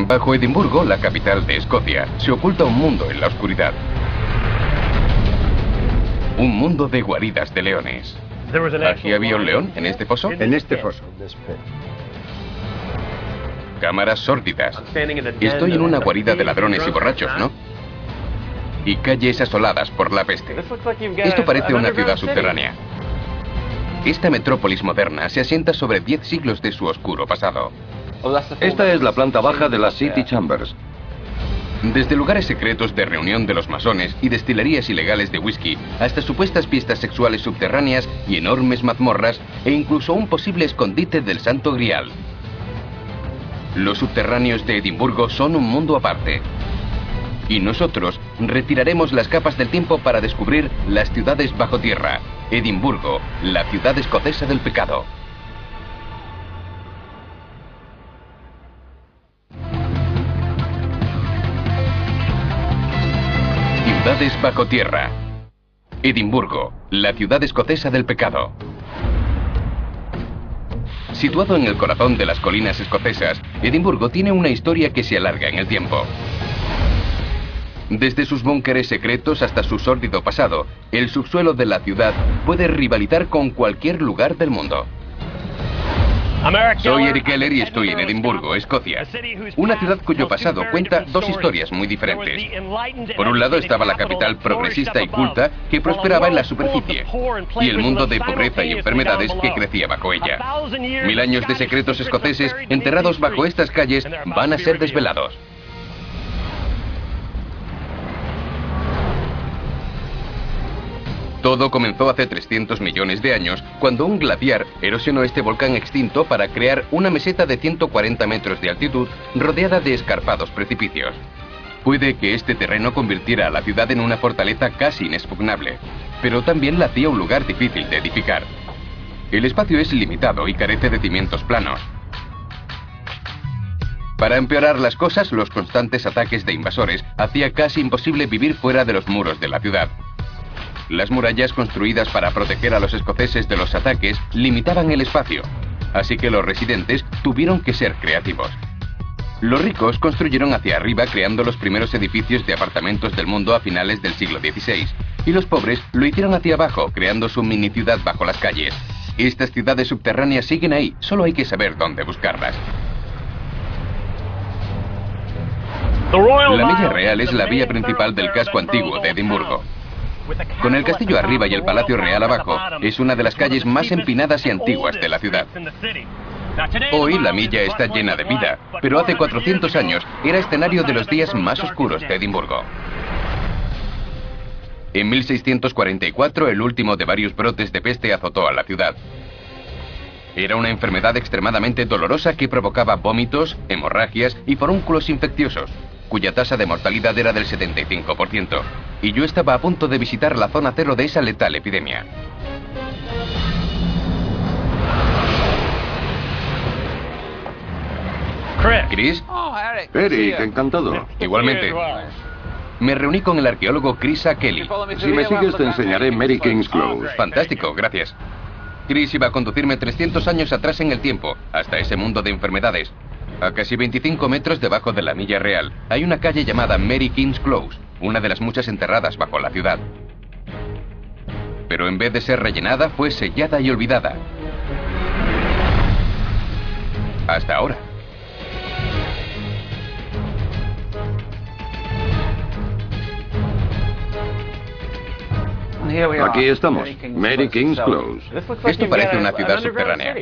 Bajo Edimburgo, la capital de Escocia, se oculta un mundo en la oscuridad. Un mundo de guaridas de leones. ¿Aquí había un león en este foso? En este foso. Cámaras sórdidas. Estoy en una guarida de ladrones y borrachos, ¿no? Y calles asoladas por la peste. Esto parece una ciudad subterránea. Esta metrópolis moderna se asienta sobre 10 siglos de su oscuro pasado. Esta es la planta baja de las City Chambers. Desde lugares secretos de reunión de los masones y destilerías ilegales de whisky, hasta supuestas fiestas sexuales subterráneas y enormes mazmorras, e incluso un posible escondite del Santo Grial. Los subterráneos de Edimburgo son un mundo aparte. Y nosotros retiraremos las capas del tiempo para descubrir las ciudades bajo tierra. Edimburgo, la ciudad escocesa del pecado. Ciudades bajo tierra. Edimburgo, la ciudad escocesa del pecado. Situado en el corazón de las colinas escocesas, Edimburgo tiene una historia que se alarga en el tiempo. Desde sus búnkeres secretos hasta su sórdido pasado, el subsuelo de la ciudad puede rivalizar con cualquier lugar del mundo. Soy Eric Keller y estoy en Edimburgo, Escocia. Una ciudad cuyo pasado cuenta dos historias muy diferentes. Por un lado estaba la capital progresista y culta que prosperaba en la superficie, y el mundo de pobreza y enfermedades que crecía bajo ella. 1000 años de secretos escoceses enterrados bajo estas calles van a ser desvelados. Todo comenzó hace 300 millones de años, cuando un glaciar erosionó este volcán extinto para crear una meseta de 140 metros de altitud rodeada de escarpados precipicios. Puede que este terreno convirtiera a la ciudad en una fortaleza casi inexpugnable, pero también la hacía un lugar difícil de edificar. El espacio es limitado y carece de cimientos planos. Para empeorar las cosas, los constantes ataques de invasores hacía casi imposible vivir fuera de los muros de la ciudad. Las murallas construidas para proteger a los escoceses de los ataques limitaban el espacio, así que los residentes tuvieron que ser creativos. Los ricos construyeron hacia arriba creando los primeros edificios de apartamentos del mundo a finales del siglo XVI, y los pobres lo hicieron hacia abajo creando su mini ciudad bajo las calles. Estas ciudades subterráneas siguen ahí, solo hay que saber dónde buscarlas. La Milla Real es la vía principal del casco antiguo de Edimburgo. Con el castillo arriba y el palacio real abajo, es una de las calles más empinadas y antiguas de la ciudad. Hoy la milla está llena de vida, pero hace 400 años era escenario de los días más oscuros de Edimburgo. En 1644, el último de varios brotes de peste azotó a la ciudad. Era una enfermedad extremadamente dolorosa que provocaba vómitos, hemorragias y forúnculos infecciosos, cuya tasa de mortalidad era del 75%, y yo estaba a punto de visitar la zona cero de esa letal epidemia. ¿Chris? Eric, encantado. Igualmente. Me reuní con el arqueólogo Chris Kelly. Si me sigues te enseñaré Mary King's Close. Fantástico, gracias. Chris iba a conducirme 300 años atrás en el tiempo, hasta ese mundo de enfermedades. A casi 25 metros debajo de la Milla Real, hay una calle llamada Mary King's Close, una de las muchas enterradas bajo la ciudad. Pero en vez de ser rellenada, fue sellada y olvidada. Hasta ahora. Aquí estamos, Mary King's Close. Esto parece una ciudad subterránea.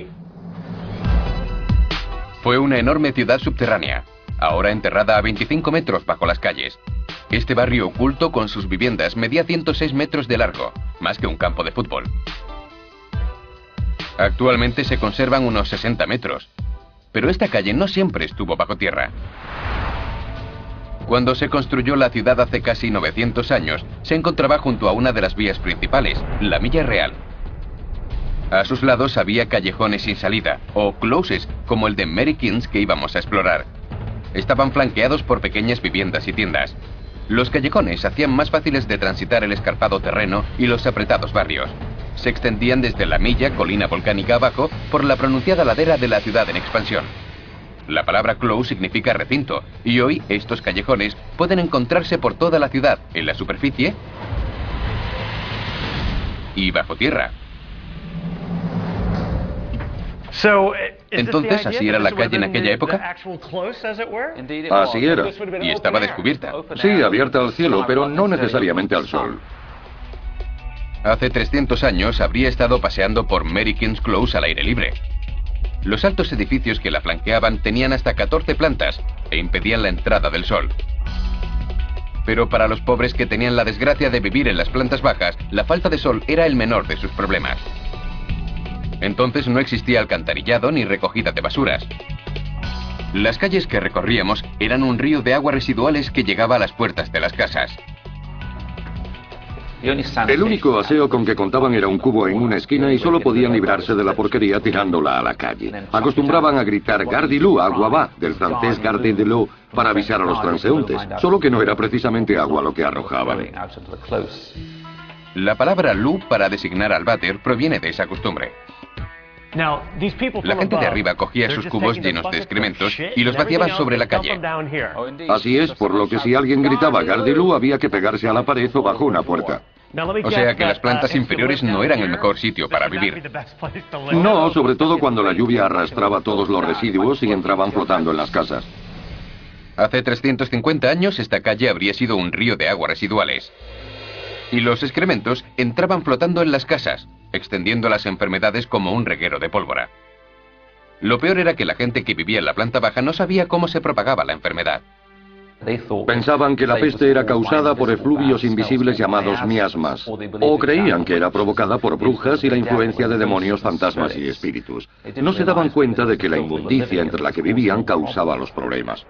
Fue una enorme ciudad subterránea, ahora enterrada a 25 metros bajo las calles. Este barrio oculto con sus viviendas medía 106 metros de largo, más que un campo de fútbol. Actualmente se conservan unos 60 metros, pero esta calle no siempre estuvo bajo tierra. Cuando se construyó la ciudad hace casi 900 años, se encontraba junto a una de las vías principales, la Milla Real. A sus lados había callejones sin salida, o closes, como el de Mary King's que íbamos a explorar. Estaban flanqueados por pequeñas viviendas y tiendas. Los callejones hacían más fáciles de transitar el escarpado terreno y los apretados barrios. Se extendían desde la Milla, colina volcánica abajo, por la pronunciada ladera de la ciudad en expansión. La palabra close significa recinto, y hoy estos callejones pueden encontrarse por toda la ciudad, en la superficie y bajo tierra. Entonces, ¿así era la calle en aquella época? Así era. Y estaba descubierta. Sí, abierta al cielo, pero no necesariamente al sol. Hace 300 años habría estado paseando por Mary King's Close al aire libre. Los altos edificios que la flanqueaban tenían hasta 14 plantas e impedían la entrada del sol. Pero para los pobres que tenían la desgracia de vivir en las plantas bajas, la falta de sol era el menor de sus problemas. Entonces no existía alcantarillado ni recogida de basuras. Las calles que recorríamos eran un río de aguas residuales que llegaba a las puertas de las casas. El único aseo con que contaban era un cubo en una esquina y solo podían librarse de la porquería tirándola a la calle. Acostumbraban a gritar «Gare de l'eau, agua va», del francés «garde de l'eau», para avisar a los transeúntes, solo que no era precisamente agua lo que arrojaban. La palabra «lou» para designar al váter proviene de esa costumbre. La gente de arriba cogía sus cubos llenos de excrementos y los vaciaban sobre la calle. Así es, por lo que si alguien gritaba «Gare de l'eau» había que pegarse a la pared o bajo una puerta. O sea que las plantas inferiores no eran el mejor sitio para vivir. No, sobre todo cuando la lluvia arrastraba todos los residuos y entraban flotando en las casas. Hace 350 años esta calle habría sido un río de aguas residuales. Y los excrementos entraban flotando en las casas, extendiendo las enfermedades como un reguero de pólvora. Lo peor era que la gente que vivía en la planta baja no sabía cómo se propagaba la enfermedad. Pensaban que la peste era causada por efluvios invisibles llamados miasmas, o creían que era provocada por brujas y la influencia de demonios, fantasmas y espíritus. No se daban cuenta de que la inmundicia entre la que vivían causaba los problemas.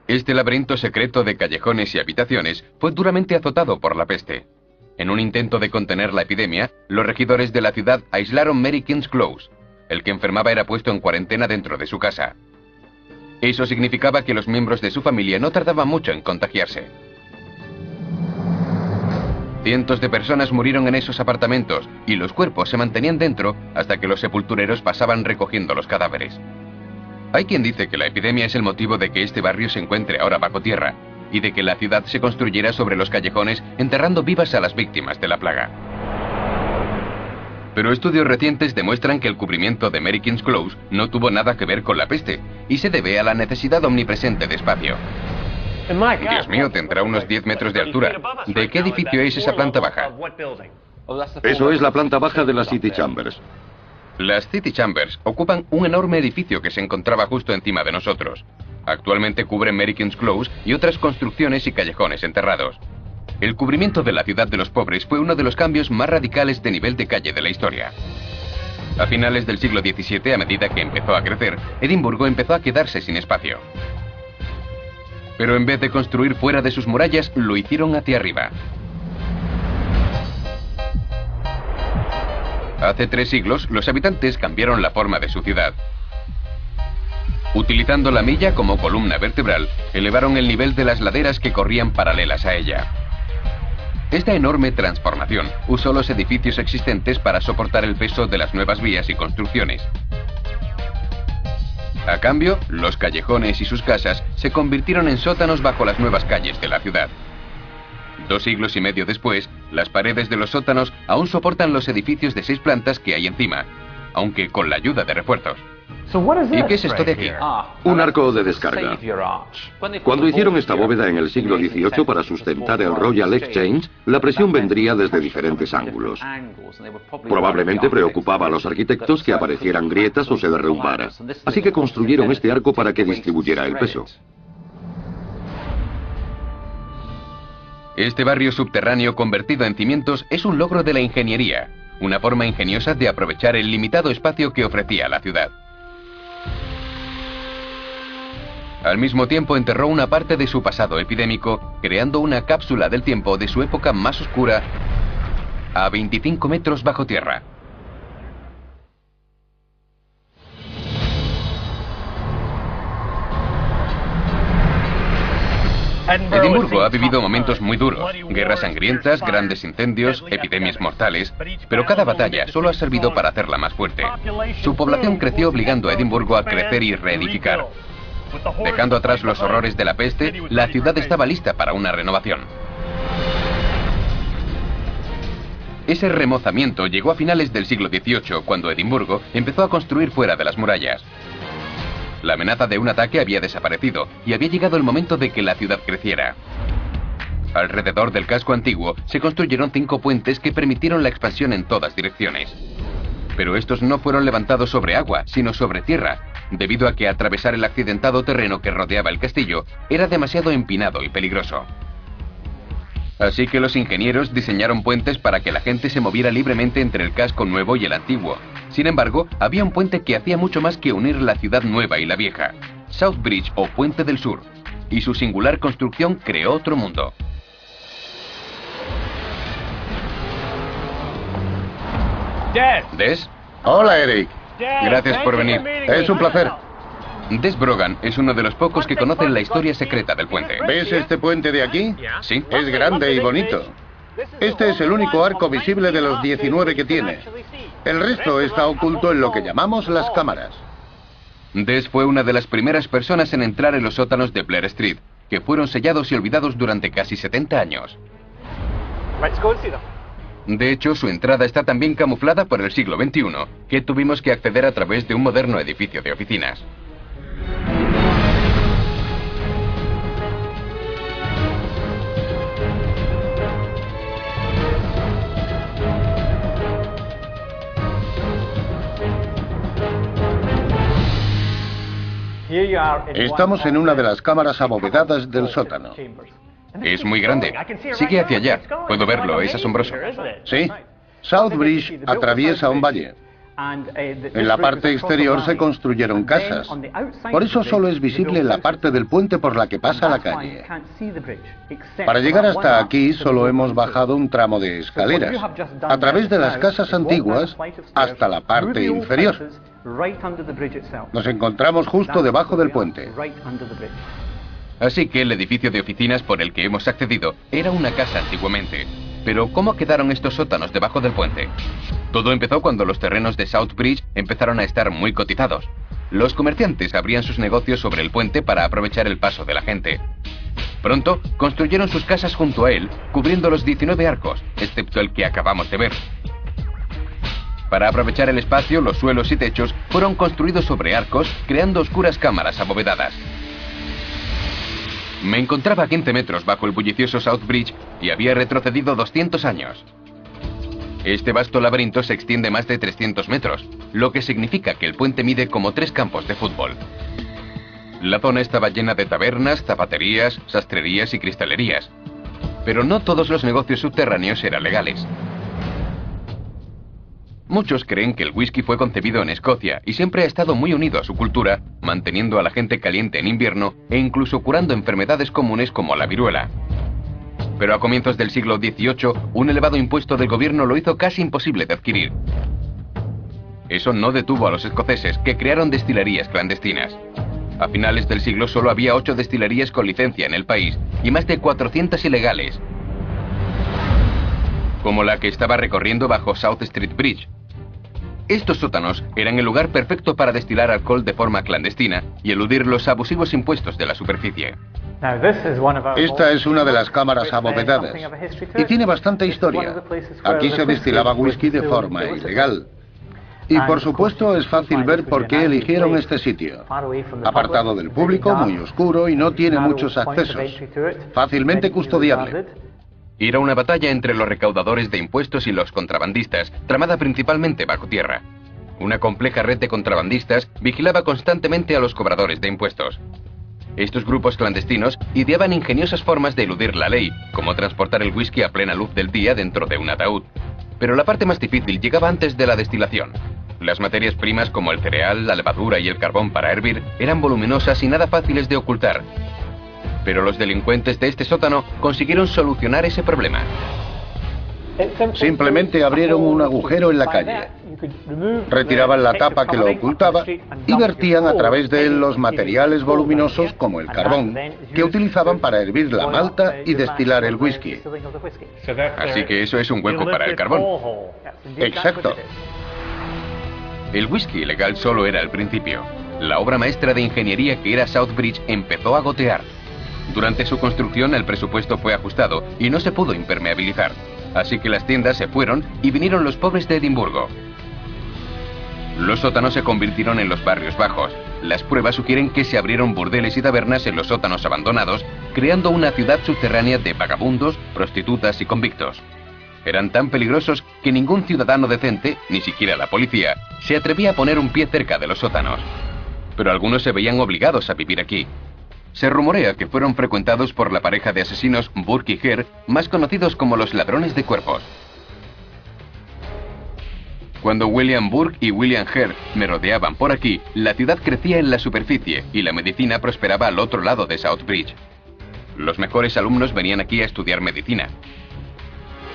Este laberinto secreto de callejones y habitaciones fue duramente azotado por la peste. En un intento de contener la epidemia, los regidores de la ciudad aislaron Mary King's Close. El que enfermaba era puesto en cuarentena dentro de su casa. Eso significaba que los miembros de su familia no tardaban mucho en contagiarse. Cientos de personas murieron en esos apartamentos y los cuerpos se mantenían dentro hasta que los sepultureros pasaban recogiendo los cadáveres. Hay quien dice que la epidemia es el motivo de que este barrio se encuentre ahora bajo tierra y de que la ciudad se construyera sobre los callejones enterrando vivas a las víctimas de la plaga. Pero estudios recientes demuestran que el cubrimiento de Mary King's Close no tuvo nada que ver con la peste y se debe a la necesidad omnipresente de espacio. Dios mío, tendrá unos 10 metros de altura. ¿De qué edificio es esa planta baja? Eso es la planta baja de las City Chambers. Las City Chambers ocupan un enorme edificio que se encontraba justo encima de nosotros. Actualmente cubren Mary King's Close y otras construcciones y callejones enterrados. El cubrimiento de la ciudad de los pobres fue uno de los cambios más radicales de nivel de calle de la historia. A finales del siglo XVII, a medida que empezó a crecer, Edimburgo empezó a quedarse sin espacio. Pero en vez de construir fuera de sus murallas, lo hicieron hacia arriba. Hace 3 siglos, los habitantes cambiaron la forma de su ciudad. Utilizando la milla como columna vertebral, elevaron el nivel de las laderas que corrían paralelas a ella. Esta enorme transformación usó los edificios existentes para soportar el peso de las nuevas vías y construcciones. A cambio, los callejones y sus casas se convirtieron en sótanos bajo las nuevas calles de la ciudad. 2 siglos y medio después, las paredes de los sótanos aún soportan los edificios de 6 plantas que hay encima, aunque con la ayuda de refuerzos. ¿Y qué es esto de aquí? Un arco de descarga. Cuando hicieron esta bóveda en el siglo XVIII para sustentar el Royal Exchange, la presión vendría desde diferentes ángulos. Probablemente preocupaba a los arquitectos que aparecieran grietas o se derrumbara. Así que construyeron este arco para que distribuyera el peso. Este barrio subterráneo convertido en cimientos es un logro de la ingeniería, una forma ingeniosa de aprovechar el limitado espacio que ofrecía la ciudad. Al mismo tiempo enterró una parte de su pasado epidémico, creando una cápsula del tiempo de su época más oscura a 25 metros bajo tierra. Edimburgo ha vivido momentos muy duros, guerras sangrientas, grandes incendios, epidemias mortales, pero cada batalla solo ha servido para hacerla más fuerte. Su población creció obligando a Edimburgo a crecer y reedificar. Dejando atrás los horrores de la peste, la ciudad estaba lista para una renovación. Ese remozamiento llegó a finales del siglo XVIII, cuando Edimburgo empezó a construir fuera de las murallas. La amenaza de un ataque había desaparecido y había llegado el momento de que la ciudad creciera. Alrededor del casco antiguo se construyeron 5 puentes que permitieron la expansión en todas direcciones. Pero estos no fueron levantados sobre agua, sino sobre tierra, debido a que atravesar el accidentado terreno que rodeaba el castillo era demasiado empinado y peligroso. Así que los ingenieros diseñaron puentes para que la gente se moviera libremente entre el casco nuevo y el antiguo. Sin embargo, había un puente que hacía mucho más que unir la ciudad nueva y la vieja, South Bridge o Puente del Sur, y su singular construcción creó otro mundo. ¿Des? Hola, Eric. Gracias por venir. Es un placer. Des Brogan es uno de los pocos que conocen la historia secreta del puente. ¿Ves este puente de aquí? Sí. Es grande y bonito. Este es el único arco visible de los 19 que tiene. El resto está oculto en lo que llamamos las cámaras. Des fue una de las primeras personas en entrar en los sótanos de Blair Street, que fueron sellados y olvidados durante casi 70 años. De hecho, su entrada está tan bien camuflada por el siglo XXI, que tuvimos que acceder a través de un moderno edificio de oficinas. Estamos en una de las cámaras abovedadas del sótano. Es muy grande. Sigue hacia allá. Puedo verlo, es asombroso. Sí. South Bridge atraviesa un valle. En la parte exterior se construyeron casas. Por eso solo es visible la parte del puente por la que pasa la calle. Para llegar hasta aquí solo hemos bajado un tramo de escaleras, a través de las casas antiguas hasta la parte inferior. Nos encontramos justo debajo del puente. Así que el edificio de oficinas por el que hemos accedido era una casa antiguamente. Pero ¿cómo quedaron estos sótanos debajo del puente? Todo empezó cuando los terrenos de South Bridge empezaron a estar muy cotizados. Los comerciantes abrían sus negocios sobre el puente para aprovechar el paso de la gente. Pronto construyeron sus casas junto a él, cubriendo los 19 arcos, excepto el que acabamos de ver. Para aprovechar el espacio, los suelos y techos fueron construidos sobre arcos, creando oscuras cámaras abovedadas. Me encontraba a 15 metros bajo el bullicioso South Bridge y había retrocedido 200 años. Este vasto laberinto se extiende más de 300 metros, lo que significa que el puente mide como 3 campos de fútbol. La zona estaba llena de tabernas, zapaterías, sastrerías y cristalerías. Pero no todos los negocios subterráneos eran legales. Muchos creen que el whisky fue concebido en Escocia y siempre ha estado muy unido a su cultura, manteniendo a la gente caliente en invierno e incluso curando enfermedades comunes como la viruela. Pero a comienzos del siglo XVIII, un elevado impuesto del gobierno lo hizo casi imposible de adquirir. Eso no detuvo a los escoceses, que crearon destilerías clandestinas. A finales del siglo solo había 8 destilerías con licencia en el país y más de 400 ilegales, como la que estaba recorriendo bajo South Street Bridge. Estos sótanos eran el lugar perfecto para destilar alcohol de forma clandestina y eludir los abusivos impuestos de la superficie. Esta es una de las cámaras abovedadas y tiene bastante historia. Aquí se destilaba whisky de forma ilegal. Y por supuesto es fácil ver por qué eligieron este sitio. Apartado del público, muy oscuro y no tiene muchos accesos. Fácilmente custodiable. Era una batalla entre los recaudadores de impuestos y los contrabandistas, tramada principalmente bajo tierra. Una compleja red de contrabandistas vigilaba constantemente a los cobradores de impuestos. Estos grupos clandestinos ideaban ingeniosas formas de eludir la ley, como transportar el whisky a plena luz del día dentro de un ataúd. Pero la parte más difícil llegaba antes de la destilación. Las materias primas como el cereal, la levadura y el carbón para hervir eran voluminosas y nada fáciles de ocultar. Pero los delincuentes de este sótano consiguieron solucionar ese problema. Simplemente abrieron un agujero en la calle, retiraban la tapa que lo ocultaba y vertían a través de él los materiales voluminosos como el carbón, que utilizaban para hervir la malta y destilar el whisky. Así que eso es un hueco para el carbón. Exacto. El whisky ilegal solo era el principio. La obra maestra de ingeniería que era South Bridge empezó a gotear. Durante su construcción el presupuesto fue ajustado y no se pudo impermeabilizar. Así que las tiendas se fueron y vinieron los pobres de Edimburgo. Los sótanos se convirtieron en los barrios bajos. Las pruebas sugieren que se abrieron burdeles y tabernas en los sótanos abandonados, creando una ciudad subterránea de vagabundos, prostitutas y convictos. Eran tan peligrosos que ningún ciudadano decente, ni siquiera la policía, se atrevía a poner un pie cerca de los sótanos. Pero algunos se veían obligados a vivir aquí. Se rumorea que fueron frecuentados por la pareja de asesinos Burke y Hare, más conocidos como los ladrones de cuerpos. Cuando William Burke y William Hare merodeaban por aquí, la ciudad crecía en la superficie y la medicina prosperaba al otro lado de South Bridge. Los mejores alumnos venían aquí a estudiar medicina.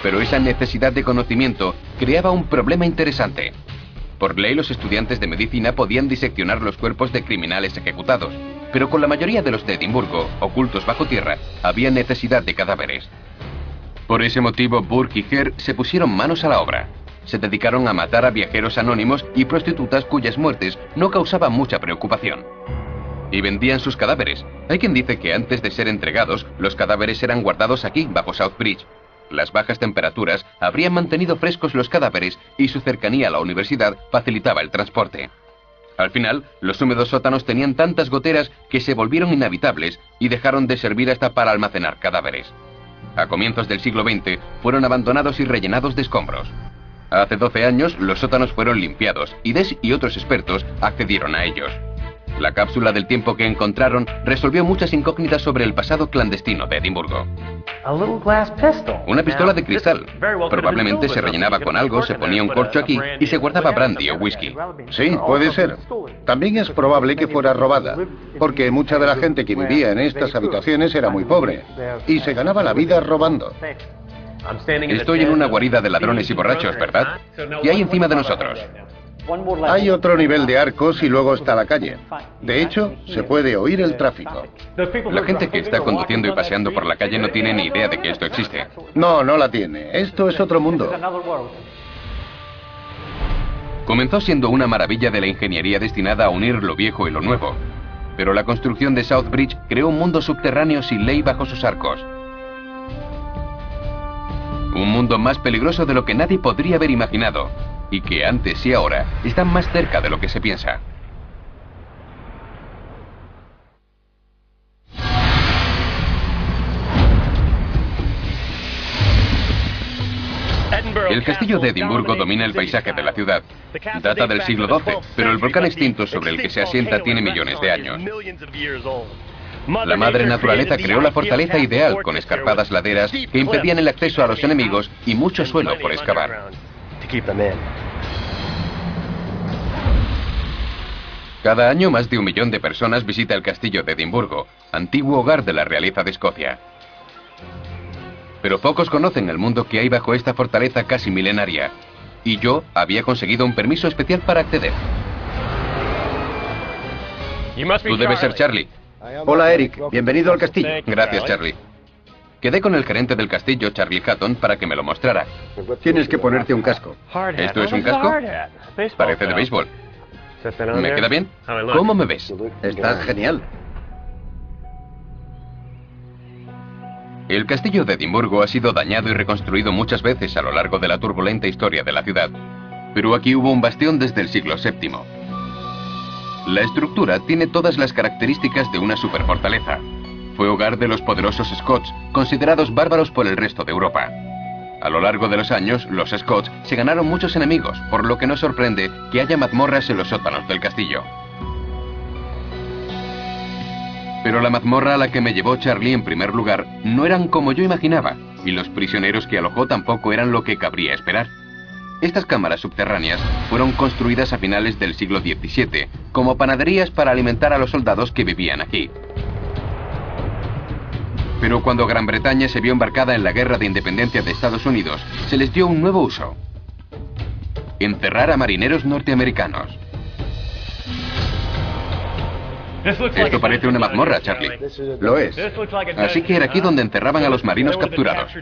Pero esa necesidad de conocimiento creaba un problema interesante. Por ley, los estudiantes de medicina podían diseccionar los cuerpos de criminales ejecutados, pero con la mayoría de los de Edimburgo, ocultos bajo tierra, había necesidad de cadáveres. Por ese motivo, Burke y Hare se pusieron manos a la obra. Se dedicaron a matar a viajeros anónimos y prostitutas cuyas muertes no causaban mucha preocupación. Y vendían sus cadáveres. Hay quien dice que antes de ser entregados, los cadáveres eran guardados aquí, bajo South Bridge. Las bajas temperaturas habrían mantenido frescos los cadáveres y su cercanía a la universidad facilitaba el transporte. Al final, los húmedos sótanos tenían tantas goteras que se volvieron inhabitables y dejaron de servir hasta para almacenar cadáveres. A comienzos del siglo XX, fueron abandonados y rellenados de escombros. Hace 12 años, los sótanos fueron limpiados y Des y otros expertos accedieron a ellos. La cápsula del tiempo que encontraron resolvió muchas incógnitas sobre el pasado clandestino de Edimburgo. Una pistola de cristal. Probablemente se rellenaba con algo, se ponía un corcho aquí y se guardaba brandy o whisky. Sí, puede ser. También es probable que fuera robada, porque mucha de la gente que vivía en estas habitaciones era muy pobre y se ganaba la vida robando. Estoy en una guarida de ladrones y borrachos, ¿verdad? ¿Qué hay encima de nosotros? Hay otro nivel de arcos y luego está la calle. De hecho, se puede oír el tráfico. La gente que está conduciendo y paseando por la calle no tiene ni idea de que esto existe. No, no la tiene. Esto es otro mundo. Comenzó siendo una maravilla de la ingeniería destinada a unir lo viejo y lo nuevo. Pero la construcción de South Bridge creó un mundo subterráneo sin ley bajo sus arcos. Un mundo más peligroso de lo que nadie podría haber imaginado, y que antes y ahora están más cerca de lo que se piensa. El castillo de Edimburgo domina el paisaje de la ciudad. Data del siglo XII, pero el volcán extinto sobre el que se asienta tiene millones de años. La madre naturaleza creó la fortaleza ideal con escarpadas laderas que impedían el acceso a los enemigos y mucho suelo por excavar. Cada año más de 1 millón de personas visita el castillo de Edimburgo, antiguo hogar de la realeza de Escocia. Pero pocos conocen el mundo que hay bajo esta fortaleza casi milenaria, y yo había conseguido un permiso especial para acceder. Tú debes ser Charlie. Hola, Eric. Bienvenido al castillo. Gracias, Charlie. Quedé con el gerente del castillo, Charlie Hatton, para que me lo mostrara. Tienes que ponerte un casco. ¿Esto es un casco? Parece de béisbol. ¿Me queda bien? ¿Cómo me ves? Estás genial. El castillo de Edimburgo ha sido dañado y reconstruido muchas veces a lo largo de la turbulenta historia de la ciudad. Pero aquí hubo un bastión desde el siglo VII. La estructura tiene todas las características de una superfortaleza. Fue hogar de los poderosos Scots, considerados bárbaros por el resto de Europa. A lo largo de los años, los Scots se ganaron muchos enemigos, por lo que no sorprende que haya mazmorras en los sótanos del castillo. Pero la mazmorra a la que me llevó Charlie en primer lugar no eran como yo imaginaba, y los prisioneros que alojó tampoco eran lo que cabría esperar. Estas cámaras subterráneas fueron construidas a finales del siglo XVII como panaderías para alimentar a los soldados que vivían aquí. Pero cuando Gran Bretaña se vio embarcada en la guerra de independencia de Estados Unidos, se les dio un nuevo uso: encerrar a marineros norteamericanos. Esto parece una mazmorra, Charlie. Lo es. Así que era aquí donde encerraban a los marinos capturados.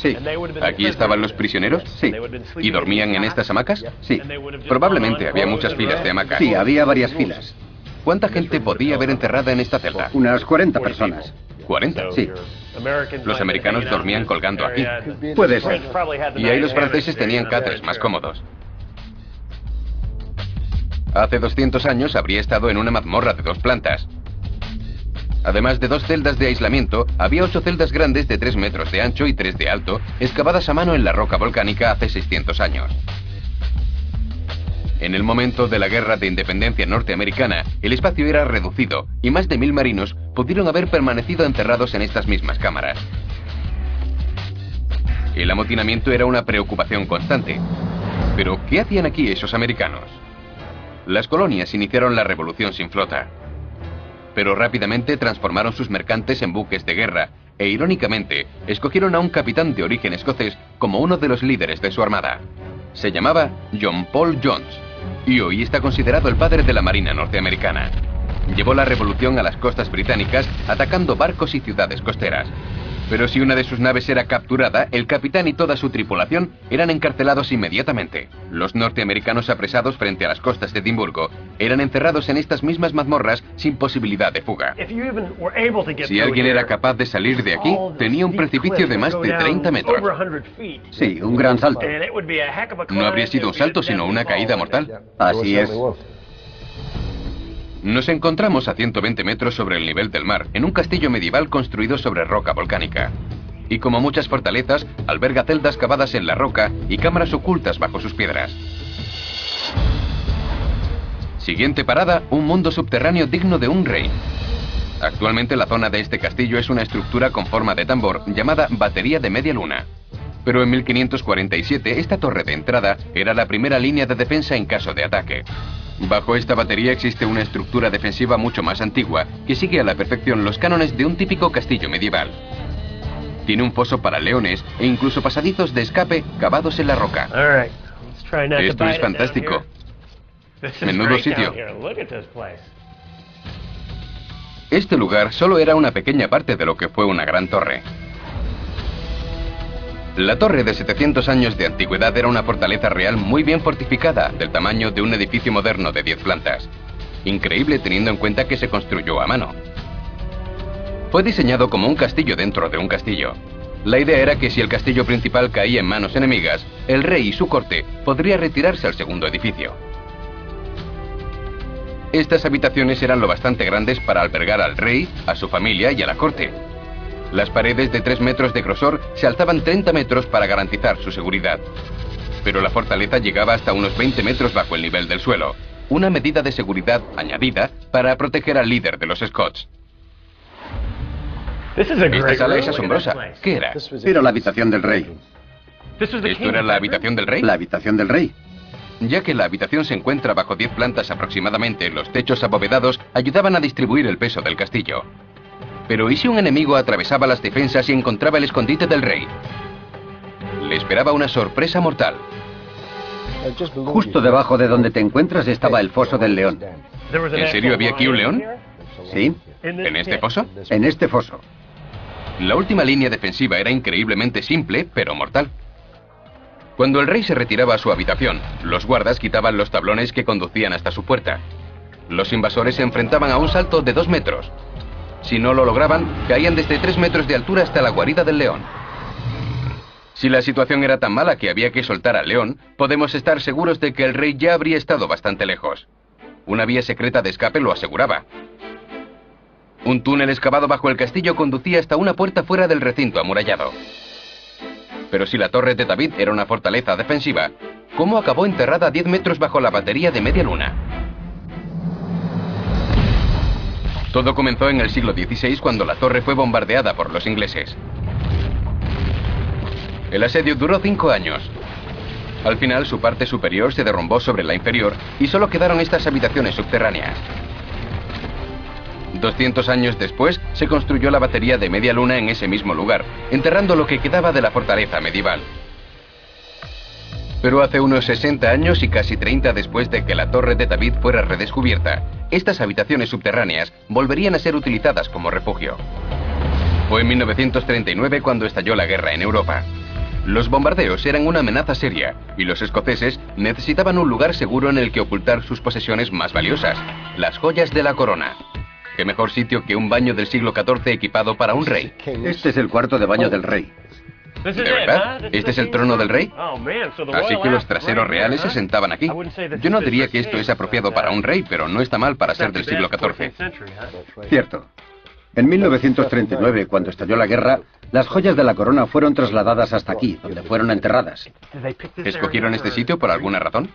Sí. ¿Aquí estaban los prisioneros? Sí. ¿Y dormían en estas hamacas? Sí. Probablemente había muchas filas de hamacas. Sí, había varias filas. ¿Cuánta gente podía haber encerrada en esta celda? Unas 40 personas. ¿40? Sí. Los americanos dormían colgando aquí. Puede ser. Y ahí los franceses tenían catres más cómodos. Hace 200 años habría estado en una mazmorra de 2 plantas. Además de 2 celdas de aislamiento, había 8 celdas grandes de 3 metros de ancho y 3 de alto, excavadas a mano en la roca volcánica hace 600 años. En el momento de la Guerra de Independencia norteamericana, el espacio era reducido y más de 1000 marinos pudieron haber permanecido encerrados en estas mismas cámaras. El amotinamiento era una preocupación constante. Pero, ¿qué hacían aquí esos americanos? Las colonias iniciaron la revolución sin flota. Pero rápidamente transformaron sus mercantes en buques de guerra e, irónicamente, escogieron a un capitán de origen escocés como uno de los líderes de su armada. Se llamaba John Paul Jones y hoy está considerado el padre de la Marina norteamericana. Llevó la revolución a las costas británicas atacando barcos y ciudades costeras. Pero si una de sus naves era capturada, el capitán y toda su tripulación eran encarcelados inmediatamente. Los norteamericanos apresados frente a las costas de Edimburgo eran encerrados en estas mismas mazmorras sin posibilidad de fuga. Si alguien era capaz de salir de aquí, tenía un precipicio de más de 30 metros. Sí, un gran salto. No habría sido un salto, sino una caída mortal. Así es. Nos encontramos a 120 metros sobre el nivel del mar, en un castillo medieval construido sobre roca volcánica. Y como muchas fortalezas, alberga celdas cavadas en la roca y cámaras ocultas bajo sus piedras. Siguiente parada, un mundo subterráneo digno de un rey. Actualmente la zona de este castillo es una estructura con forma de tambor llamada Batería de Media Luna. Pero en 1547 esta torre de entrada era la primera línea de defensa en caso de ataque. Bajo esta batería existe una estructura defensiva mucho más antigua que sigue a la perfección los cánones de un típico castillo medieval. Tiene un foso para leones e incluso pasadizos de escape cavados en la roca. Esto es fantástico. Menudo sitio. Este lugar solo era una pequeña parte de lo que fue una gran torre. La torre de 700 años de antigüedad era una fortaleza real muy bien fortificada, del tamaño de un edificio moderno de 10 plantas. Increíble teniendo en cuenta que se construyó a mano. Fue diseñado como un castillo dentro de un castillo. La idea era que si el castillo principal caía en manos enemigas, el rey y su corte podría retirarse al segundo edificio. Estas habitaciones eran lo bastante grandes para albergar al rey, a su familia y a la corte. Las paredes de 3 metros de grosor se alzaban 30 metros para garantizar su seguridad. Pero la fortaleza llegaba hasta unos 20 metros bajo el nivel del suelo, una medida de seguridad añadida para proteger al líder de los Scots. Esta sala es asombrosa. ¿Qué era? Era la habitación del rey. ¿Esto era la habitación del rey? La habitación del rey. Ya que la habitación se encuentra bajo 10 plantas aproximadamente, los techos abovedados ayudaban a distribuir el peso del castillo. Pero ¿y si un enemigo atravesaba las defensas y encontraba el escondite del rey? Le esperaba una sorpresa mortal. Justo debajo de donde te encuentras estaba el foso del león. ¿En serio había aquí un león? ¿Sí? ¿En este foso? En este foso. La última línea defensiva era increíblemente simple, pero mortal. Cuando el rey se retiraba a su habitación, los guardas quitaban los tablones que conducían hasta su puerta. Los invasores se enfrentaban a un salto de 2 metros. Si no lo lograban, caían desde 3 metros de altura hasta la guarida del león. Si la situación era tan mala que había que soltar al león, podemos estar seguros de que el rey ya habría estado bastante lejos. Una vía secreta de escape lo aseguraba. Un túnel excavado bajo el castillo conducía hasta una puerta fuera del recinto amurallado. Pero si la torre de David era una fortaleza defensiva, ¿cómo acabó enterrada a 10 metros bajo la batería de Media Luna? Todo comenzó en el siglo XVI cuando la torre fue bombardeada por los ingleses. El asedio duró 5 años. Al final su parte superior se derrumbó sobre la inferior y solo quedaron estas habitaciones subterráneas. 200 años después se construyó la batería de Media Luna en ese mismo lugar, enterrando lo que quedaba de la fortaleza medieval. Pero hace unos 60 años y casi 30 después de que la torre de David fuera redescubierta, estas habitaciones subterráneas volverían a ser utilizadas como refugio. Fue en 1939 cuando estalló la guerra en Europa. Los bombardeos eran una amenaza seria y los escoceses necesitaban un lugar seguro en el que ocultar sus posesiones más valiosas, las joyas de la corona. ¿Qué mejor sitio que un baño del siglo XIV equipado para un rey? Este es el cuarto de baño del rey. ¿De verdad? ¿Este es el trono del rey? Así que los traseros reales se sentaban aquí. Yo no diría que esto es apropiado para un rey, pero no está mal para ser del siglo XIV. Cierto. En 1939, cuando estalló la guerra, las joyas de la corona fueron trasladadas hasta aquí, donde fueron enterradas. ¿Escogieron este sitio por alguna razón?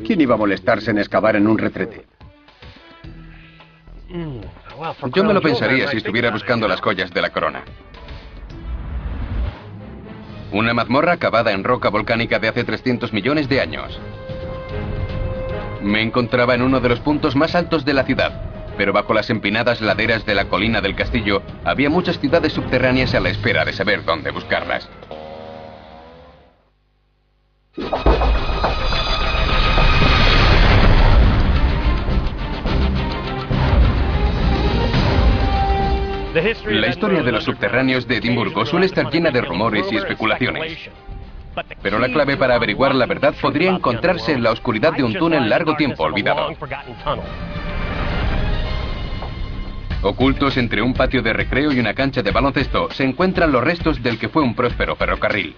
¿Quién iba a molestarse en excavar en un retrete? Yo me lo pensaría si estuviera buscando las joyas de la corona. Una mazmorra cavada en roca volcánica de hace 300 millones de años. Me encontraba en uno de los puntos más altos de la ciudad, pero bajo las empinadas laderas de la colina del castillo había muchas ciudades subterráneas a la espera de saber dónde buscarlas. La historia de los subterráneos de Edimburgo suele estar llena de rumores y especulaciones. Pero la clave para averiguar la verdad podría encontrarse en la oscuridad de un túnel largo tiempo olvidado. Ocultos entre un patio de recreo y una cancha de baloncesto se encuentran los restos del que fue un próspero ferrocarril.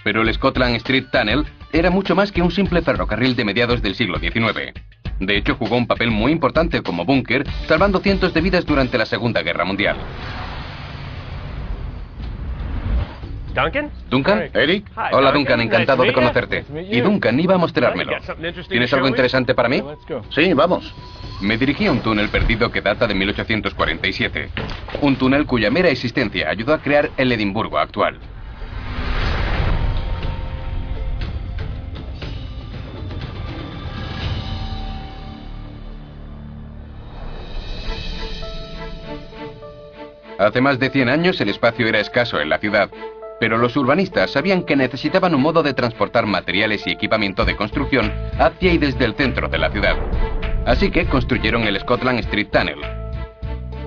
Pero el Scotland Street Tunnel era mucho más que un simple ferrocarril de mediados del siglo XIX. De hecho, jugó un papel muy importante como búnker, salvando cientos de vidas durante la Segunda Guerra Mundial. ¿Duncan? ¿Eric? Hola, Duncan, encantado de conocerte. Y Duncan iba a mostrármelo. ¿Tienes algo interesante para mí? Sí, vamos. Me dirigí a un túnel perdido que data de 1847. Un túnel cuya mera existencia ayudó a crear el Edimburgo actual. Hace más de 100 años el espacio era escaso en la ciudad, pero los urbanistas sabían que necesitaban un modo de transportar materiales y equipamiento de construcción hacia y desde el centro de la ciudad. Así que construyeron el Scotland Street Tunnel.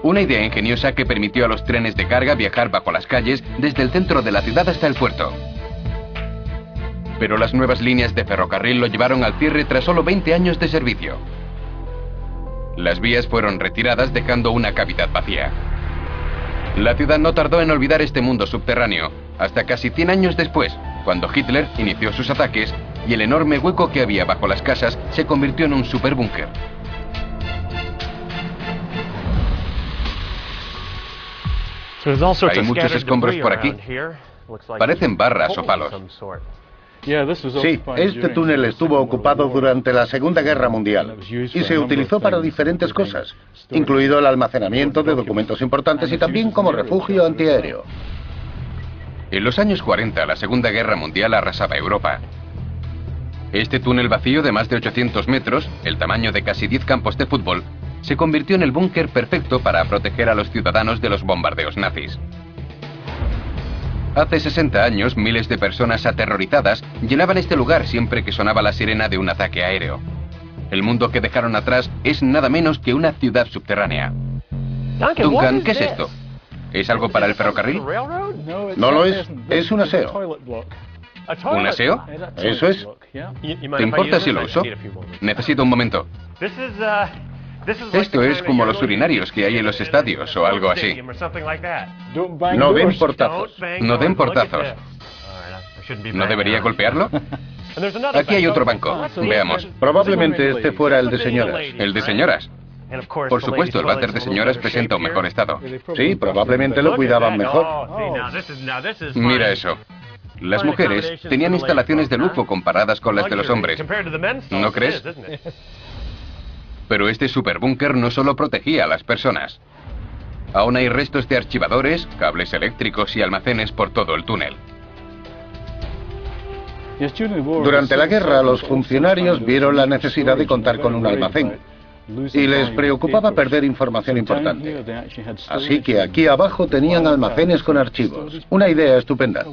Una idea ingeniosa que permitió a los trenes de carga viajar bajo las calles desde el centro de la ciudad hasta el puerto. Pero las nuevas líneas de ferrocarril lo llevaron al cierre tras solo 20 años de servicio. Las vías fueron retiradas dejando una cavidad vacía. La ciudad no tardó en olvidar este mundo subterráneo, hasta casi 100 años después, cuando Hitler inició sus ataques y el enorme hueco que había bajo las casas se convirtió en un superbúnker. Hay muchos escombros por aquí. Parecen barras o palos. Sí, este túnel estuvo ocupado durante la Segunda Guerra Mundial y se utilizó para diferentes cosas, incluido el almacenamiento de documentos importantes y también como refugio antiaéreo. En los años 40, la Segunda Guerra Mundial arrasaba Europa. Este túnel vacío de más de 800 metros, el tamaño de casi 10 campos de fútbol, se convirtió en el búnker perfecto para proteger a los ciudadanos de los bombardeos nazis. Hace 60 años, miles de personas aterrorizadas llenaban este lugar siempre que sonaba la sirena de un ataque aéreo. El mundo que dejaron atrás es nada menos que una ciudad subterránea. Duncan, ¿qué es esto? ¿Es algo para el ferrocarril? No lo es un aseo. ¿Un aseo? Eso es. ¿Te importa si lo uso? Necesito un momento. Esto es como los urinarios que hay en los estadios o algo así. No den portazos. No den portazos. ¿No debería golpearlo? Aquí hay otro banco. Veamos. Probablemente este fuera el de señoras. ¿El de señoras? Por supuesto, el váter de señoras presenta un mejor estado. Sí, probablemente lo cuidaban mejor. Mira eso. Las mujeres tenían instalaciones de lujo comparadas con las de los hombres. ¿No crees? Pero este superbúnker no solo protegía a las personas. Aún hay restos de archivadores, cables eléctricos y almacenes por todo el túnel. Durante la guerra, los funcionarios vieron la necesidad de contar con un almacén y les preocupaba perder información importante. Así que aquí abajo tenían almacenes con archivos. Una idea estupenda.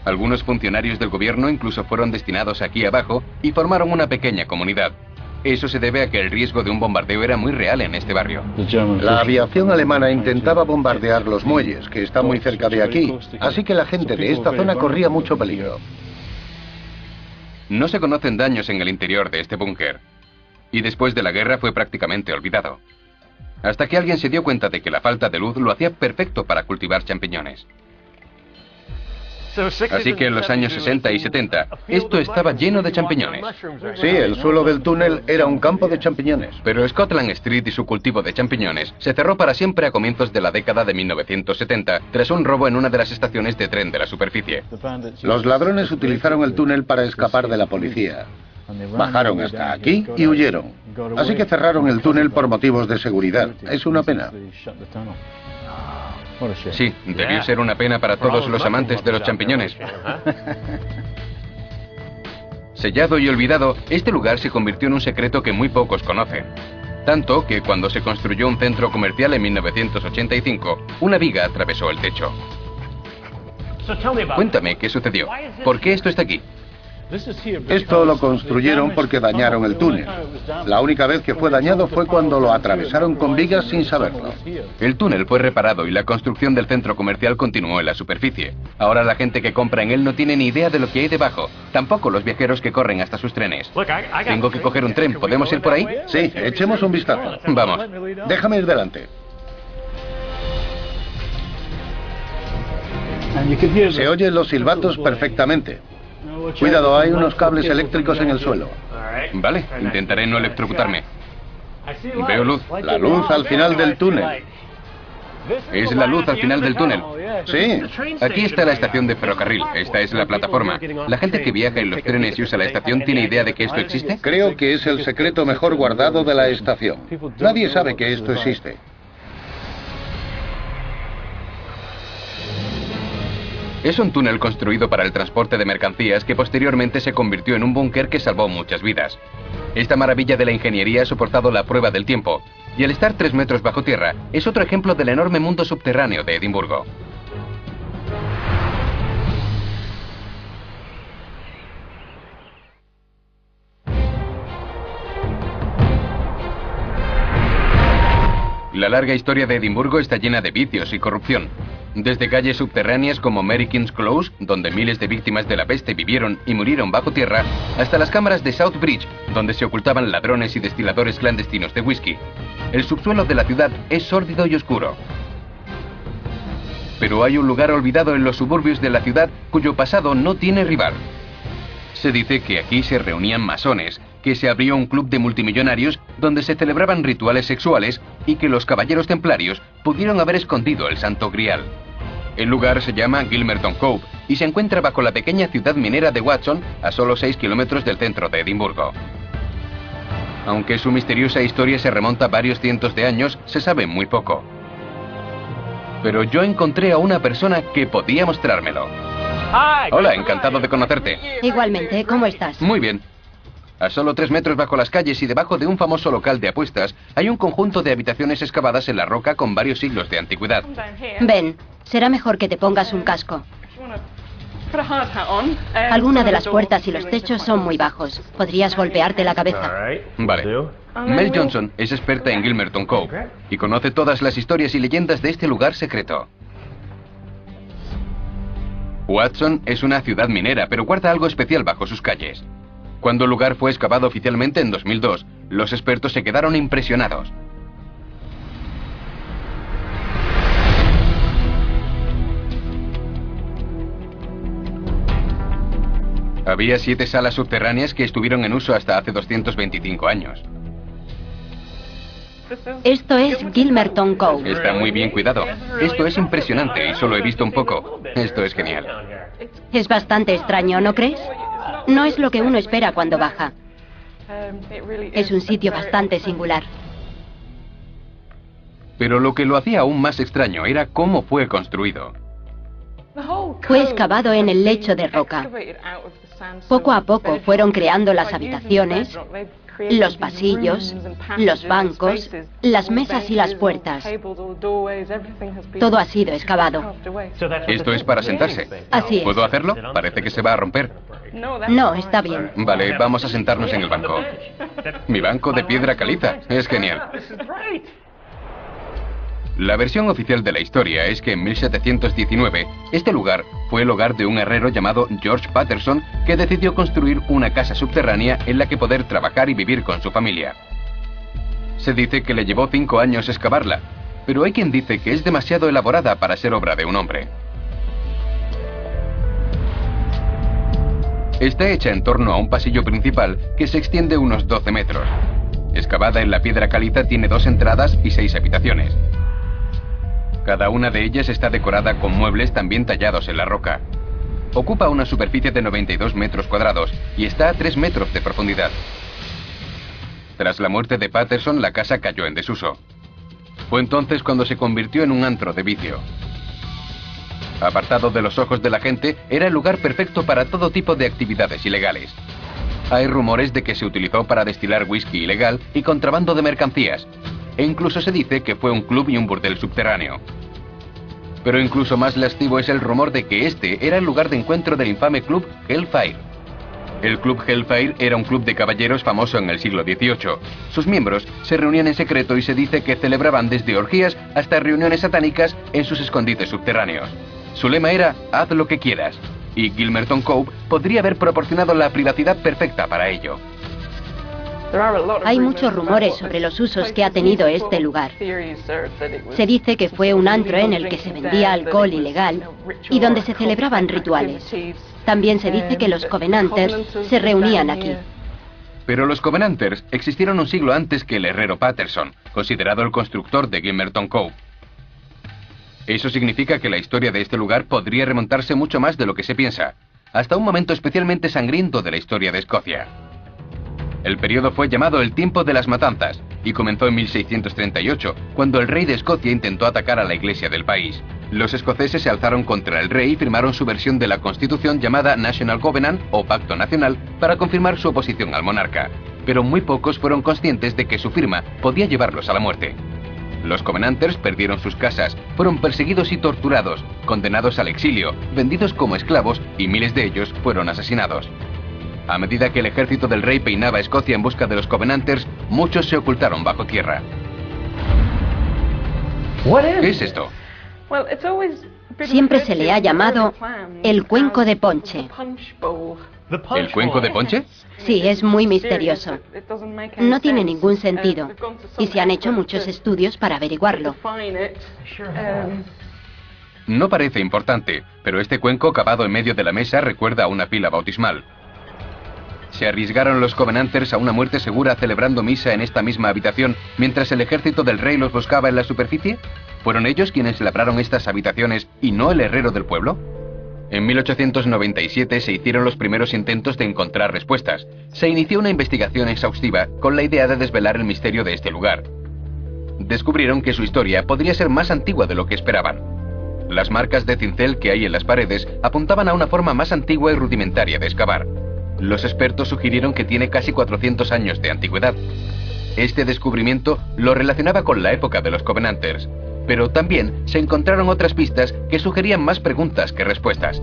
Algunos funcionarios del gobierno incluso fueron destinados aquí abajo y formaron una pequeña comunidad. Eso se debe a que el riesgo de un bombardeo era muy real en este barrio. La aviación alemana intentaba bombardear los muelles, que están muy cerca de aquí, así que la gente de esta zona corría mucho peligro. No se conocen daños en el interior de este búnker. y después de la guerra fue prácticamente olvidado. Hasta que alguien se dio cuenta de que la falta de luz lo hacía perfecto para cultivar champiñones. Así que en los años 60 y 70, esto estaba lleno de champiñones. Sí, el suelo del túnel era un campo de champiñones. Pero Scotland Street y su cultivo de champiñones se cerró para siempre a comienzos de la década de 1970, tras un robo en una de las estaciones de tren de la superficie. Los ladrones utilizaron el túnel para escapar de la policía. Bajaron hasta aquí y huyeron. Así que cerraron el túnel por motivos de seguridad. Es una pena. Sí, debió ser una pena para todos los amantes de los champiñones. Sellado y olvidado, este lugar se convirtió en un secreto que muy pocos conocen. Tanto que cuando se construyó un centro comercial en 1985, una viga atravesó el techo. Cuéntame, ¿qué sucedió? ¿Por qué esto está aquí? Esto lo construyeron porque dañaron el túnel. La única vez que fue dañado fue cuando lo atravesaron con vigas sin saberlo. El túnel fue reparado y la construcción del centro comercial continuó en la superficie. Ahora la gente que compra en él no tiene ni idea de lo que hay debajo. Tampoco los viajeros que corren hasta sus trenes. Tengo que coger un tren. ¿Podemos ir por ahí? Sí, echemos un vistazo. Vamos. Déjame ir delante. Se oyen los silbatos perfectamente. Cuidado, hay unos cables eléctricos en el suelo. Vale, intentaré no electrocutarme. Veo luz. La luz al final del túnel. Es la luz al final del túnel. Sí. Aquí está la estación de ferrocarril. Esta es la plataforma. ¿La gente que viaja en los trenes y usa la estación tiene idea de que esto existe? Creo que es el secreto mejor guardado de la estación. Nadie sabe que esto existe. Es un túnel construido para el transporte de mercancías que posteriormente se convirtió en un búnker que salvó muchas vidas. Esta maravilla de la ingeniería ha soportado la prueba del tiempo, y al estar 3 metros bajo tierra, es otro ejemplo del enorme mundo subterráneo de Edimburgo. La larga historia de Edimburgo está llena de vicios y corrupción. Desde calles subterráneas como Mary King's Close, donde miles de víctimas de la peste vivieron y murieron bajo tierra, hasta las cámaras de South Bridge, donde se ocultaban ladrones y destiladores clandestinos de whisky. El subsuelo de la ciudad es sórdido y oscuro. Pero hay un lugar olvidado en los suburbios de la ciudad cuyo pasado no tiene rival. Se dice que aquí se reunían masones, que se abrió un club de multimillonarios donde se celebraban rituales sexuales y que los caballeros templarios pudieron haber escondido el Santo Grial. El lugar se llama Gilmerton Cove y se encuentra bajo la pequeña ciudad minera de Watson, a solo 6 kilómetros del centro de Edimburgo. Aunque su misteriosa historia se remonta a varios cientos de años, se sabe muy poco. Pero yo encontré a una persona que podía mostrármelo. Hola, encantado de conocerte. Igualmente, ¿cómo estás? Muy bien. A solo 3 metros bajo las calles y debajo de un famoso local de apuestas, hay un conjunto de habitaciones excavadas en la roca con varios siglos de antigüedad. Ven, será mejor que te pongas un casco. Algunas de las puertas y los techos son muy bajos. Podrías golpearte la cabeza. Vale. Mel Johnson es experta en Gilmerton Cove y conoce todas las historias y leyendas de este lugar secreto. Watson es una ciudad minera, pero guarda algo especial bajo sus calles. Cuando el lugar fue excavado oficialmente en 2002, los expertos se quedaron impresionados. Había 7 salas subterráneas que estuvieron en uso hasta hace 225 años. Esto es Gilmerton Cove. Está muy bien cuidado. Esto es impresionante y solo he visto un poco. Esto es genial. Es bastante extraño, ¿no crees? No es lo que uno espera cuando baja. Es un sitio bastante singular. Pero lo que lo hacía aún más extraño era cómo fue construido. Fue excavado en el lecho de roca. Poco a poco fueron creando las habitaciones, los pasillos, los bancos, las mesas y las puertas. Todo ha sido excavado. Esto es para sentarse. Así es. ¿Puedo hacerlo? Parece que se va a romper. No, está bien. Vale, vamos a sentarnos en el banco. Mi banco de piedra caliza. Es genial. La versión oficial de la historia es que en 1719, este lugar fue el hogar de un herrero llamado George Patterson, que decidió construir una casa subterránea en la que poder trabajar y vivir con su familia. Se dice que le llevó 5 años excavarla, pero hay quien dice que es demasiado elaborada para ser obra de un hombre. Está hecha en torno a un pasillo principal que se extiende unos 12 metros. Excavada en la piedra caliza, tiene 2 entradas y 6 habitaciones. Cada una de ellas está decorada con muebles también tallados en la roca. Ocupa una superficie de 92 metros cuadrados y está a 3 metros de profundidad. Tras la muerte de Patterson, la casa cayó en desuso. Fue entonces cuando se convirtió en un antro de vicio. Apartado de los ojos de la gente, era el lugar perfecto para todo tipo de actividades ilegales. Hay rumores de que se utilizó para destilar whisky ilegal y contrabando de mercancías, e incluso se dice que fue un club y un burdel subterráneo. Pero incluso más lascivo es el rumor de que este era el lugar de encuentro del infame club Hellfire. El club Hellfire era un club de caballeros famoso en el siglo XVIII. Sus miembros se reunían en secreto y se dice que celebraban desde orgías hasta reuniones satánicas en sus escondites subterráneos. Su lema era "haz lo que quieras", y Gilmerton Cove podría haber proporcionado la privacidad perfecta para ello. Hay muchos rumores sobre los usos que ha tenido este lugar. Se dice que fue un antro en el que se vendía alcohol ilegal y donde se celebraban rituales. También se dice que los Covenanters se reunían aquí. Pero los Covenanters existieron un siglo antes que el herrero Patterson, considerado el constructor de Gilmerton Cove. Eso significa que la historia de este lugar podría remontarse mucho más de lo que se piensa, hasta un momento especialmente sangriento de la historia de Escocia. El periodo fue llamado el Tiempo de las Matanzas y comenzó en 1638, cuando el rey de Escocia intentó atacar a la iglesia del país. Los escoceses se alzaron contra el rey y firmaron su versión de la Constitución llamada National Covenant o Pacto Nacional para confirmar su oposición al monarca, pero muy pocos fueron conscientes de que su firma podía llevarlos a la muerte. Los Covenanters perdieron sus casas, fueron perseguidos y torturados, condenados al exilio, vendidos como esclavos y miles de ellos fueron asesinados. A medida que el ejército del rey peinaba Escocia en busca de los Covenanters, muchos se ocultaron bajo tierra. ¿Qué es esto? Siempre se le ha llamado el cuenco de ponche. ¿El cuenco de ponche? Sí, es muy misterioso. No tiene ningún sentido, y se han hecho muchos estudios para averiguarlo. No parece importante, pero este cuenco cavado en medio de la mesa recuerda a una pila bautismal. ¿Se arriesgaron los Covenanters a una muerte segura celebrando misa en esta misma habitación mientras el ejército del rey los buscaba en la superficie? ¿Fueron ellos quienes labraron estas habitaciones y no el herrero del pueblo? En 1897 se hicieron los primeros intentos de encontrar respuestas. Se inició una investigación exhaustiva con la idea de desvelar el misterio de este lugar. Descubrieron que su historia podría ser más antigua de lo que esperaban. Las marcas de cincel que hay en las paredes apuntaban a una forma más antigua y rudimentaria de excavar. Los expertos sugirieron que tiene casi 400 años de antigüedad. Este descubrimiento lo relacionaba con la época de los Covenanters, pero también se encontraron otras pistas que sugerían más preguntas que respuestas.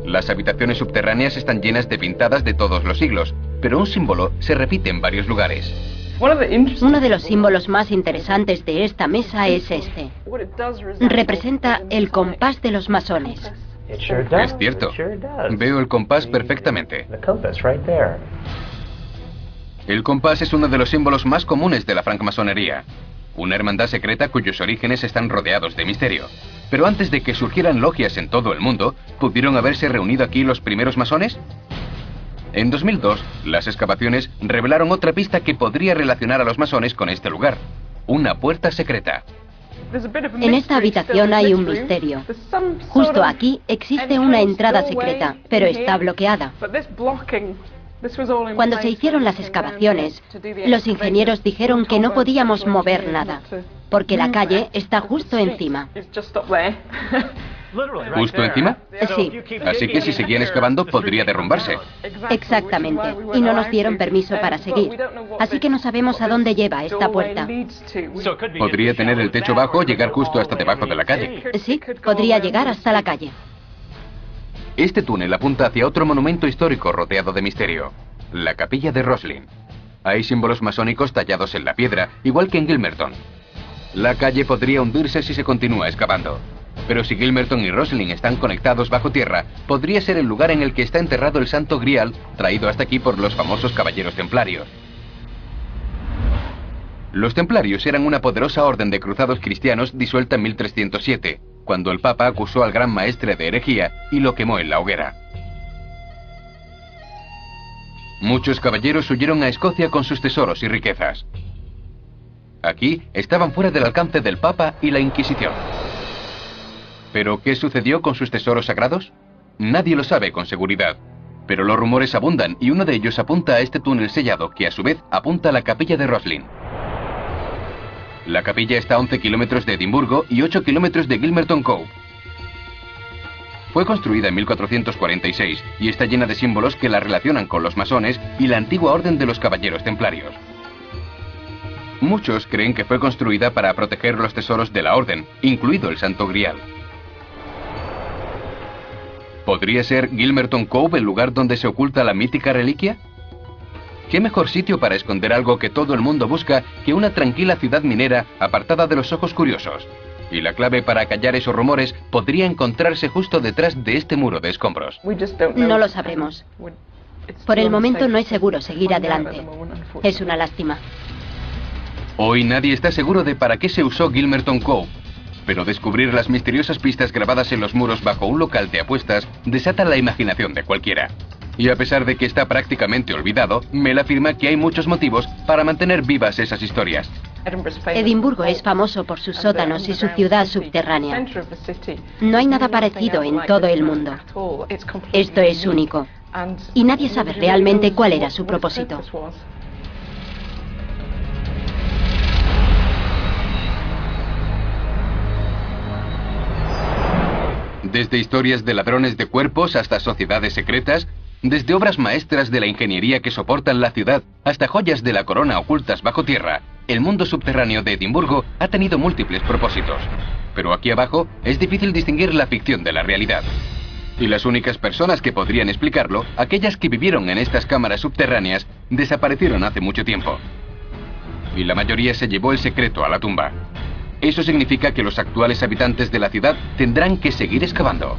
Las habitaciones subterráneas están llenas de pintadas de todos los siglos, pero un símbolo se repite en varios lugares. Uno de los símbolos más interesantes de esta mesa es este. Representa el compás de los masones. Es cierto. Veo el compás perfectamente. El compás es uno de los símbolos más comunes de la francmasonería. Una hermandad secreta cuyos orígenes están rodeados de misterio. Pero antes de que surgieran logias en todo el mundo, ¿pudieron haberse reunido aquí los primeros masones? En 2002, las excavaciones revelaron otra pista que podría relacionar a los masones con este lugar. Una puerta secreta. En esta habitación hay un misterio. Justo aquí existe una entrada secreta, pero está bloqueada. Cuando se hicieron las excavaciones, los ingenieros dijeron que no podíamos mover nada, porque la calle está justo encima. ¿Justo encima? Sí. Así que si seguían excavando podría derrumbarse. Exactamente, y no nos dieron permiso para seguir. Así que no sabemos a dónde lleva esta puerta. Podría tener el techo bajo o llegar justo hasta debajo de la calle. Sí, podría llegar hasta la calle. Este túnel apunta hacia otro monumento histórico rodeado de misterio, la capilla de Roslin. Hay símbolos masónicos tallados en la piedra, igual que en Gilmerton. La calle podría hundirse si se continúa excavando. Pero si Gilmerton y Roslin están conectados bajo tierra, podría ser el lugar en el que está enterrado el Santo Grial, traído hasta aquí por los famosos caballeros templarios. Los templarios eran una poderosa orden de cruzados cristianos disuelta en 1307, cuando el Papa acusó al gran maestre de herejía y lo quemó en la hoguera. Muchos caballeros huyeron a Escocia con sus tesoros y riquezas. Aquí estaban fuera del alcance del Papa y la Inquisición. ¿Pero qué sucedió con sus tesoros sagrados? Nadie lo sabe con seguridad, pero los rumores abundan y uno de ellos apunta a este túnel sellado que a su vez apunta a la capilla de Roslin. La capilla está a 11 kilómetros de Edimburgo y 8 kilómetros de Gilmerton Cove. Fue construida en 1446 y está llena de símbolos que la relacionan con los masones y la antigua orden de los caballeros templarios. Muchos creen que fue construida para proteger los tesoros de la orden, incluido el Santo Grial. ¿Podría ser Gilmerton Cove el lugar donde se oculta la mítica reliquia? ¿Qué mejor sitio para esconder algo que todo el mundo busca que una tranquila ciudad minera apartada de los ojos curiosos? Y la clave para callar esos rumores podría encontrarse justo detrás de este muro de escombros. No lo sabremos. Por el momento no es seguro seguir adelante. Es una lástima. Hoy nadie está seguro de para qué se usó Gilmerton Cove, pero descubrir las misteriosas pistas grabadas en los muros bajo un local de apuestas desata la imaginación de cualquiera. Y a pesar de que está prácticamente olvidado, Mel afirma que hay muchos motivos para mantener vivas esas historias. Edimburgo es famoso por sus sótanos y su ciudad subterránea. No hay nada parecido en todo el mundo. Esto es único. Y nadie sabe realmente cuál era su propósito. Desde historias de ladrones de cuerpos hasta sociedades secretas, desde obras maestras de la ingeniería que soportan la ciudad hasta joyas de la corona ocultas bajo tierra, el mundo subterráneo de Edimburgo ha tenido múltiples propósitos. Pero aquí abajo es difícil distinguir la ficción de la realidad. Y las únicas personas que podrían explicarlo, aquellas que vivieron en estas cámaras subterráneas, desaparecieron hace mucho tiempo. Y la mayoría se llevó el secreto a la tumba. Eso significa que los actuales habitantes de la ciudad tendrán que seguir excavando.